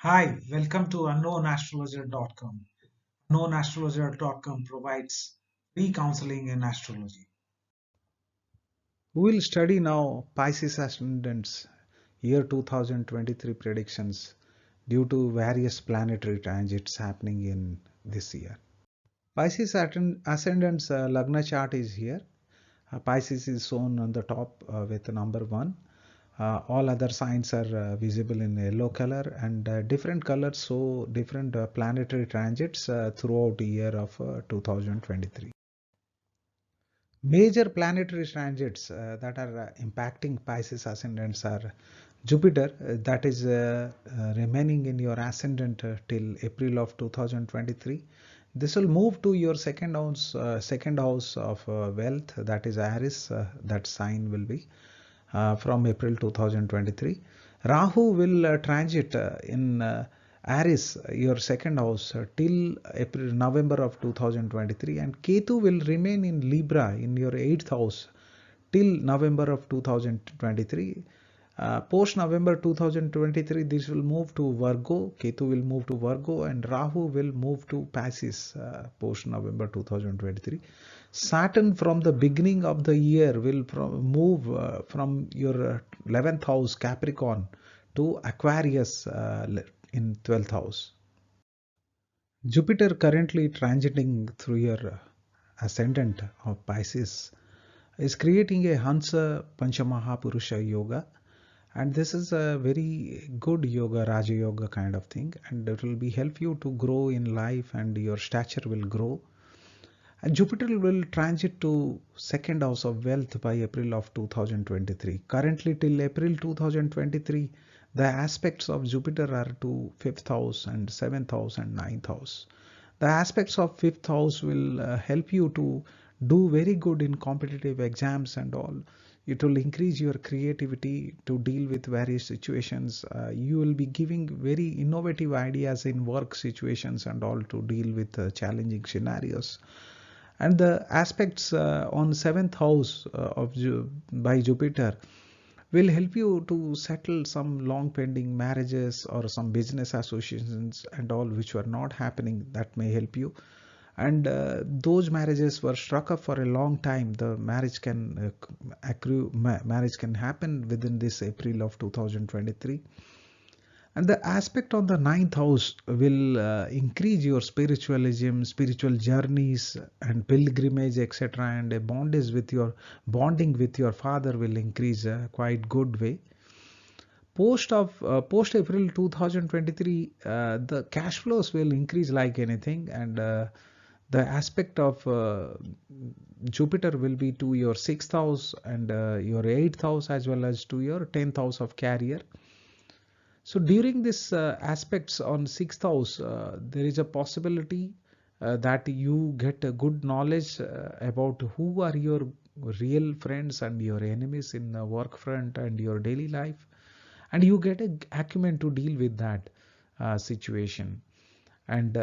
Hi, welcome to unknownastrologer.com. Unknownastrologer.com provides free counseling in astrology. We will study now Pisces ascendants year 2023 predictions due to various planetary transits happening in this year. Pisces ascendants Lagna chart is here. Pisces is shown on the top with number 1. All other signs are visible in yellow color, and different colors show different planetary transits throughout the year of 2023. Major planetary transits that are impacting Pisces ascendants are Jupiter, that is remaining in your ascendant till April of 2023. This will move to your second house of wealth, that is Aries. That sign will be from April 2023. Rahu will transit in Aries, your second house, till November of 2023, and Ketu will remain in Libra in your eighth house till November of 2023. Post November 2023, this will move to Virgo. Ketu will move to Virgo, and Rahu will move to Pisces post November 2023. Saturn from the beginning of the year will move from your 11th house Capricorn to Aquarius in 12th house. Jupiter currently transiting through your ascendant of Pisces is creating a Hansa Panchamahapurusha yoga, and this is a very good yoga, Raja Yoga kind of thing, and it will be help you to grow in life and your stature will grow. And Jupiter will transit to second house of wealth by April of 2023. Currently till April 2023, the aspects of Jupiter are to fifth house and seventh house and ninth house. The aspects of fifth house will help you to do very good in competitive exams and all. It will increase your creativity to deal with various situations. You will be giving very innovative ideas in work situations and all to deal with challenging scenarios. And the aspects on seventh house by Jupiter will help you to settle some long pending marriages or some business associations and all which were not happening. That may help you, and those marriages were struck up for a long time. The marriage can marriage can happen within this April of 2023. And the aspect on the ninth house will increase your spiritualism, spiritual journeys and pilgrimage, etc. And a bonding with your father will increase quite good way. Post April 2023, the cash flows will increase like anything, and the aspect of Jupiter will be to your sixth house and your eighth house as well as to your 10th house of career. So during this aspects on sixth house, there is a possibility that you get a good knowledge about who are your real friends and your enemies in the work front and your daily life, and you get a acumen to deal with that situation. And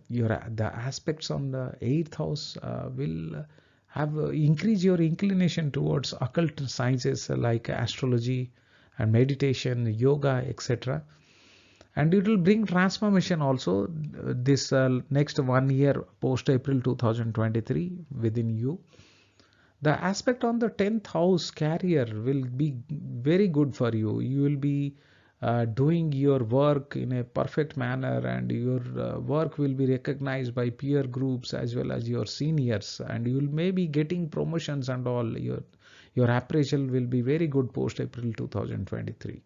your the aspects on the eighth house will have increase your inclination towards occult sciences like astrology and meditation, yoga, etc. And it will bring transformation also this next 1 year post April 2023 within you. The aspect on the 10th house career will be very good for you. You will be doing your work in a perfect manner, and your work will be recognized by peer groups as well as your seniors, and you will maybe getting promotions and all. Your appraisal will be very good post April 2023.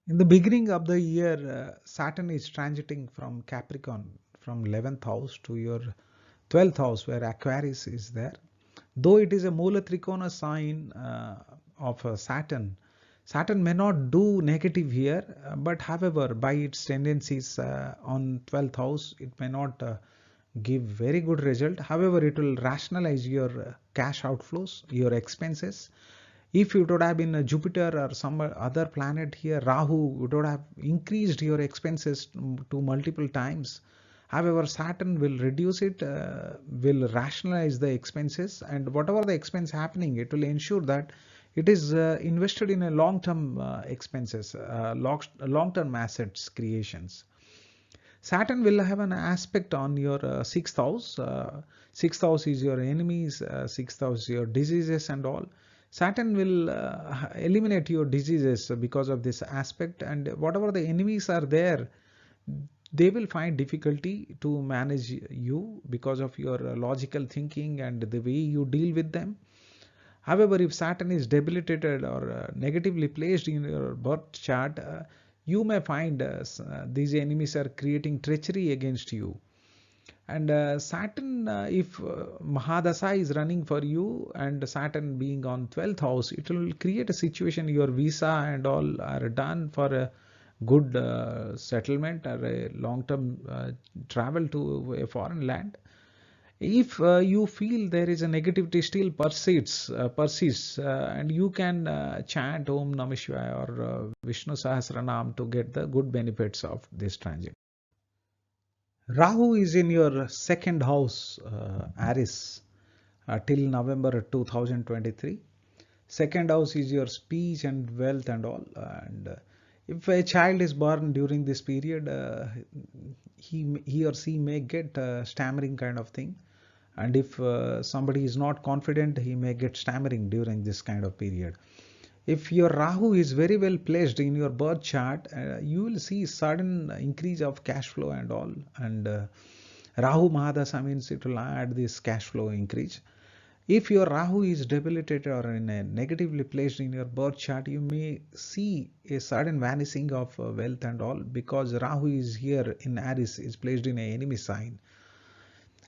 In the beginning of the year, Saturn is transiting from Capricorn from 11th house to your 12th house where Aquarius is there. Though it is a Mula Trikona sign of Saturn, Saturn may not do negative here, but however, by its tendencies on 12th house, it may not give very good result. However, it will rationalize your cash outflows, your expenses. If it would have been a Jupiter or some other planet here, Rahu would have increased your expenses to multiple times. However, Saturn will reduce it, will rationalize the expenses, and whatever the expense happening, it will ensure that It is invested in a long-term expenses, long-term assets creations. Saturn will have an aspect on your sixth house. Sixth house is your enemies, sixth house your diseases and all. Saturn will eliminate your diseases because of this aspect, and whatever the enemies are there, they will find difficulty to manage you because of your logical thinking and the way you deal with them. However, if Saturn is debilitated or negatively placed in your birth chart, you may find these enemies are creating treachery against you. And Saturn, if Mahadasa is running for you and Saturn being on 12th house, it will create a situation your visa and all are done for a good settlement or a long-term travel to a foreign land. If you feel there is a negativity still persists, and you can chant Om Namah Shivaya or Vishnu Sahasranam to get the good benefits of this transit. Rahu is in your second house, Aries, till November 2023. Second house is your speech and wealth and all. And if a child is born during this period, he or she may get stammering kind of thing. And if somebody is not confident, he may get stammering during this kind of period. If your Rahu is very well placed in your birth chart, you will see sudden increase of cash flow and all. And Rahu Mahadasa means it will add this cash flow increase. If your Rahu is debilitated or in a negatively placed in your birth chart, you may see a sudden vanishing of wealth and all, because Rahu is here in Aries, is placed in an enemy sign.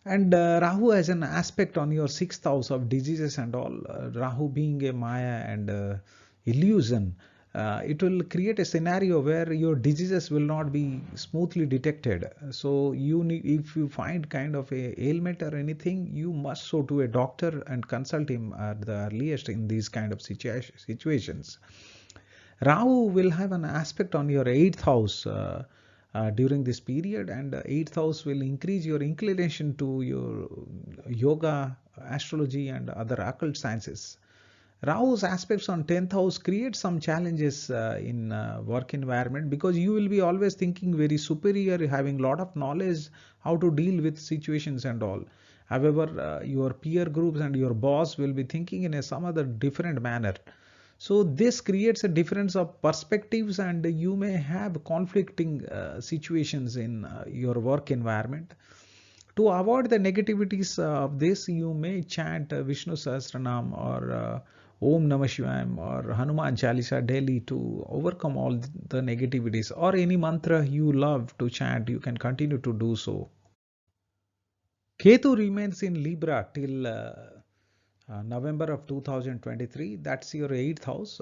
And Rahu has an aspect on your sixth house of diseases and all. Rahu being a Maya and illusion, it will create a scenario where your diseases will not be smoothly detected. So you need, if you find kind of a ailment or anything, you must go to a doctor and consult him at the earliest in these kind of situations. Rahu will have an aspect on your eighth house during this period, and eighth house will increase your inclination to your yoga, astrology, and other occult sciences. Rahu's aspects on 10th house create some challenges in work environment, because you will be always thinking very superior, having lot of knowledge how to deal with situations and all. However, your peer groups and your boss will be thinking in a some other different manner. So this creates a difference of perspectives, and you may have conflicting situations in your work environment. To avoid the negativities of this, you may chant Vishnu Sahasranam or Om Namah Shivaya or Hanuman Chalisa daily to overcome all the negativities, or any mantra you love to chant, you can continue to do so. Ketu remains in Libra till November of 2023. That's your eighth house.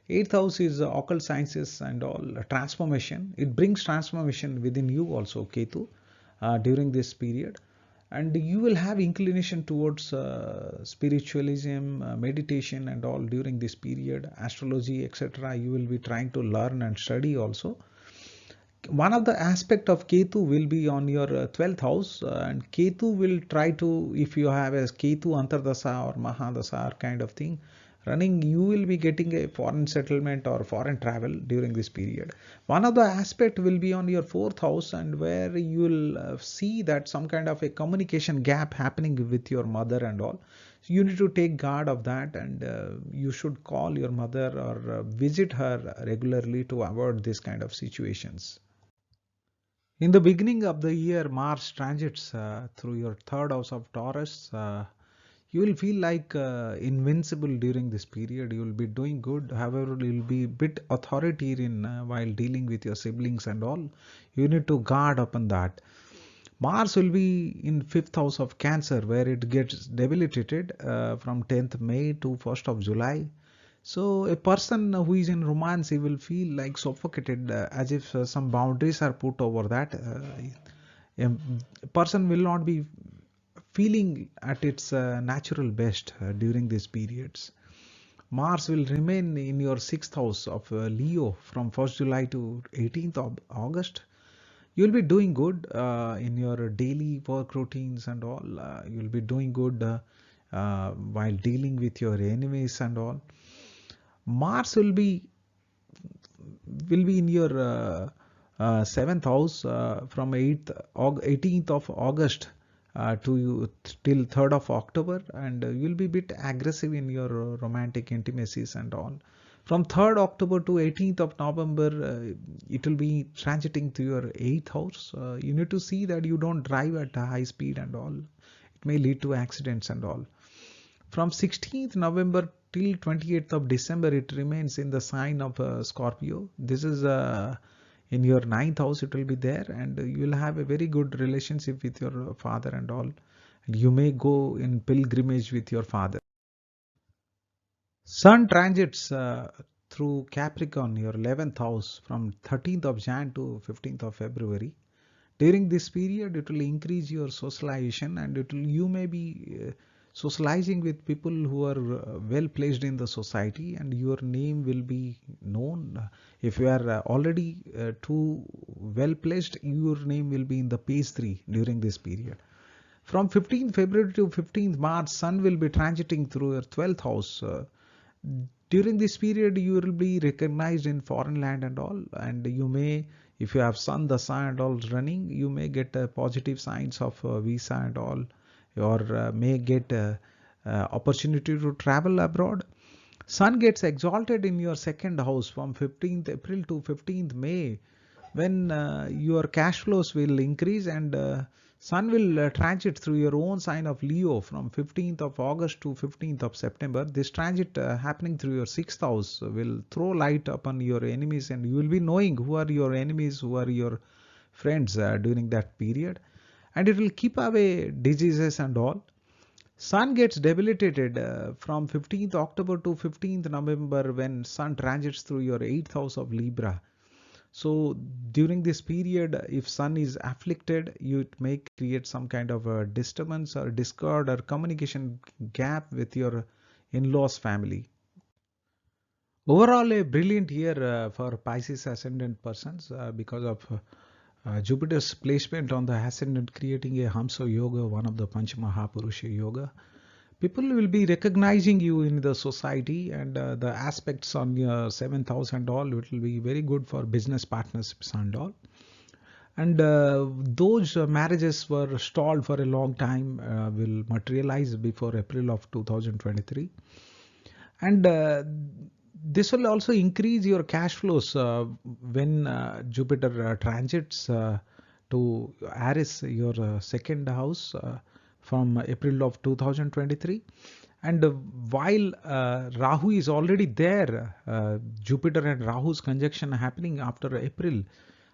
Eighth house is occult sciences and all transformation. It brings transformation within you also, Ketu, during this period. And you will have inclination towards spiritualism, meditation and all during this period, astrology, etc. You will be trying to learn and study also. One of the aspect of Ketu will be on your 12th house, and Ketu will try to, if you have a Ketu Antardasa or Mahadasa or kind of thing running, you will be getting a foreign settlement or foreign travel during this period. One of the aspect will be on your 4th house, and where you will see that some kind of a communication gap happening with your mother and all. So you need to take guard of that, and you should call your mother or visit her regularly to avoid this kind of situations. In the beginning of the year, Mars transits through your 3rd house of Taurus. You will feel like invincible during this period. You will be doing good. However, you will be a bit authoritarian while dealing with your siblings and all. You need to guard upon that. Mars will be in 5th house of Cancer, where it gets debilitated from 10th May to 1st of July. So a person who is in romance, he will feel like suffocated, as if some boundaries are put over that. A person will not be feeling at its natural best during these periods. Mars will remain in your 6th house of Leo from 1st July to 18th of August. You will be doing good in your daily work routines and all. You will be doing good while dealing with your enemies and all. Mars will be in your seventh house from 18th of August till 3rd of October, and you'll be a bit aggressive in your romantic intimacies and all. From 3rd October to 18th of November, it will be transiting to your 8th house. You need to see that you don't drive at a high speed and all. It may lead to accidents and all. From 16th November till 28th of December, it remains in the sign of Scorpio. This is in your ninth house, it will be there, and you will have a very good relationship with your father and all. And you may go in pilgrimage with your father. Sun transits through Capricorn, your 11th house, from 13th of Jan to 15th of February. During this period, it will increase your socialization, and you may be socializing with people who are well placed in the society, and your name will be known. If you are already too well placed, your name will be in the page 3 during this period. From 15th February to 15th March, Sun will be transiting through your 12th house. During this period, you will be recognized in foreign land and all, and you may, if you have Sun, the Sun and all running, you may get positive signs of visa and all, or may get opportunity to travel abroad. Sun gets exalted in your second house from 15th April to 15th May, when your cash flows will increase, and Sun will transit through your own sign of Leo from 15th of August to 15th of September. This transit happening through your sixth house will throw light upon your enemies, and you will be knowing who are your enemies, who are your friends during that period, and it will keep away diseases and all. Sun gets debilitated from 15th October to 15th November when Sun transits through your 8th house of Libra. So during this period, if Sun is afflicted, you may create some kind of a disturbance or discord or communication gap with your in-laws family. Overall, a brilliant year for Pisces ascendant persons because of Jupiter's placement on the ascendant, creating a Hamsa Yoga, one of the Panchamahaparusha Yoga. People will be recognizing you in the society, and the aspects on your seventh house and all, it will be very good for business partnerships and all. And those marriages were stalled for a long time will materialize before April of 2023. And this will also increase your cash flows when Jupiter transits to Aries, your second house, from April of 2023. And while Rahu is already there, Jupiter and Rahu's conjunction happening after April,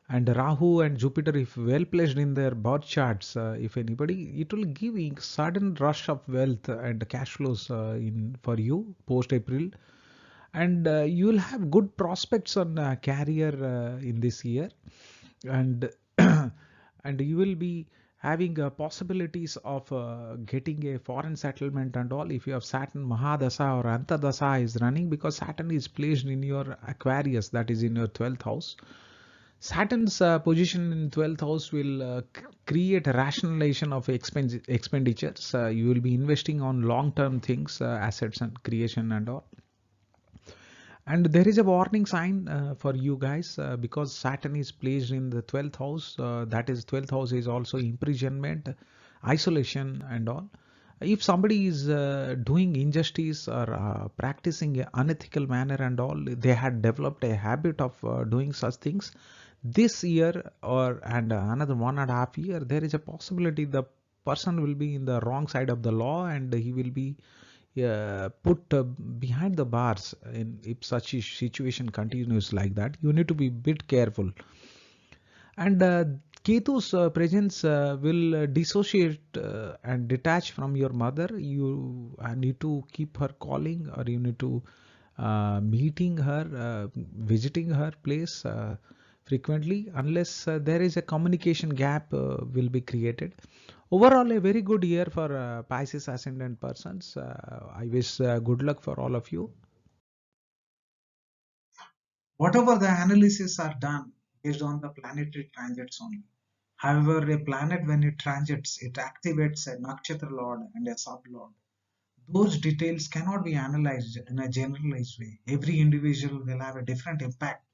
and Rahu and Jupiter, if well placed in their birth charts, if anybody, it will give a sudden rush of wealth and cash flows in for you post April, and you will have good prospects on career in this year, and and you will be having possibilities of getting a foreign settlement and all, if you have Saturn Mahadasa or Antadasa is running, because Saturn is placed in your Aquarius, that is in your 12th house. Saturn's position in 12th house will create a rationalization of expenditures. You will be investing on long-term things, assets and creation and all. And there is a warning sign for you guys because Saturn is placed in the 12th house. That is, 12th house is also imprisonment, isolation and all. If somebody is doing injustice or practicing an unethical manner and all, they had developed a habit of doing such things, this year or and another 1.5 year, there is a possibility the person will be in the wrong side of the law, and he will be put behind the bars. If such a situation continues like that, you need to be a bit careful. And Ketu's presence will dissociate and detach from your mother. You need to keep her calling, or you need to meeting her, visiting her place frequently, unless there is a communication gap will be created. Overall, a very good year for Pisces ascendant persons. I wish good luck for all of you. Whatever the analysis are done based on the planetary transits only. However, a planet when it transits, it activates a nakshatra lord and a sub lord. those details cannot be analyzed in a generalized way. Every individual will have a different impact.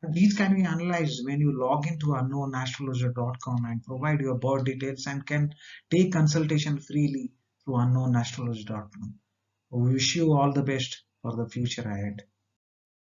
And these can be analyzed when you log into unknownastrologer.com and provide your birth details and can take consultation freely through unknownastrologer.com. We wish you all the best for the future ahead.